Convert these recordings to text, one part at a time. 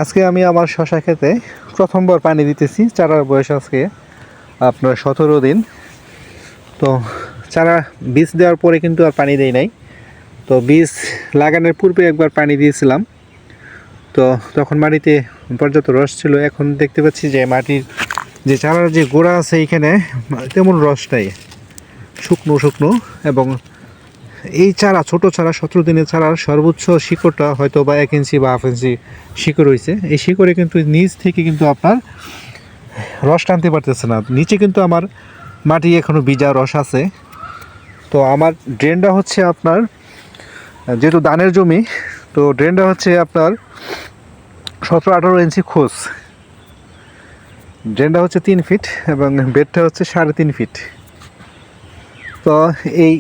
আজকে আমি আমার শশা ক্ষেতে প্রথমবার পানি দিতেছি। চারার বয়স আজকে আপনার 17 দিন। তো চারা বীজ দেওয়ার পরে কিন্তু আর পানি দেই নাই। তো বীজ লাগানোর পূর্বে একবার পানি দিয়েছিলাম। তো তখন মাটিতে পর্যাপ্ত রস ছিল। এখন দেখতে পাচ্ছি যে মাটির যে চারার যে গোড়া আছে এইখানে তেমন রস নাই, শুকনো শুকনো। এবং এই চারা ছোট চারা 17 দিনের চারার সর্বোচ্চ শিকড়টা হয়তো বা 1 ইঞ্চি বা 1/2 ইঞ্চি শিকড় হয়েছে। এই শিকড়ে কিন্তু নিচ থেকে কিন্তু আপনার রস টানতে পারতেছে না। নিচে কিন্তু আমার মাটি এখনও ভিজা, রস আছে। তো আমার ড্রেনটা হচ্ছে আপনার, যেহেতু ধানের জমি, তো ড্রেনটা হচ্ছে আপনার 17-18 ইঞ্চি খোঁজ। ড্রেনটা হচ্ছে 3 ফিট এবং বেডটা হচ্ছে 3.5 ফিট। তো এই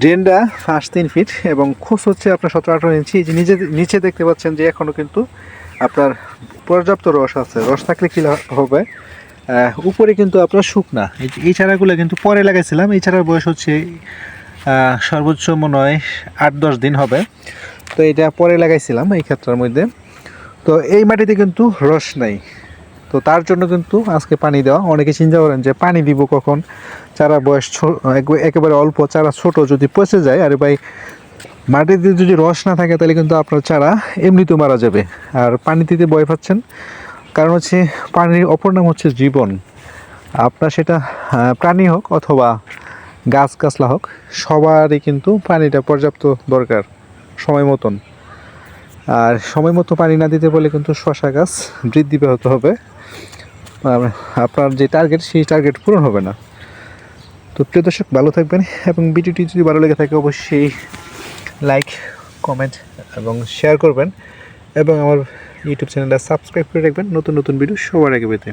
ড্রেনটা ফার্স্ট 3 ফিট এবং খোঁজ হচ্ছে আপনার 17-18 ইঞ্চি। যে নিচে দেখতে পাচ্ছেন যে এখনও কিন্তু আপনার পর্যাপ্ত রস আছে। রস থাকলে কী হবে, উপরে কিন্তু আপনার শুকনা। এই চারাগুলো কিন্তু পরে লাগাইছিলাম। এই চারার বয়স হচ্ছে সর্বোচ্চ মনে হয় 8-10 দিন হবে। তো এটা পরে লাগাইছিলাম এই ক্ষেত্রের মধ্যে। তো এই মাটিতে কিন্তু রস নাই। তো তার জন্য কিন্তু আজকে পানি দেওয়া। অনেকে চিন্তা করেন যে পানি দিব কখন, চারা বয়স একেবারে অল্প, চারা ছোট, যদি পচে যায়। আরে ভাই, মাটিতে যদি রস না থাকে তাহলে কিন্তু আপনার চারা এমনিতেও মারা যাবে। আর পানি দিতে ভয় পাচ্ছেন কারণ হচ্ছে পানির অপর নাম হচ্ছে জীবন। আপনার সেটা প্রাণী হোক অথবা গাছগাছলা হোক, সবারই কিন্তু পানিটা পর্যাপ্ত দরকার সময় মতন। আর সময় মতো পানি না দিতে বলে কিন্তু শশা গাছ বৃদ্ধি ব্যাহত হবে। আপনার যে টার্গেট, সেই টার্গেট পূরণ হবে না। তো প্রিয় দর্শক, ভালো থাকবেন এবং ভিডিওটি যদি ভালো লেগে থাকে অবশ্যই লাইক, কমেন্ট এবং শেয়ার করবেন এবং আমার ইউটিউব চ্যানেলটা সাবস্ক্রাইব করে রাখবেন নতুন নতুন ভিডিও সবার আগে পেতে।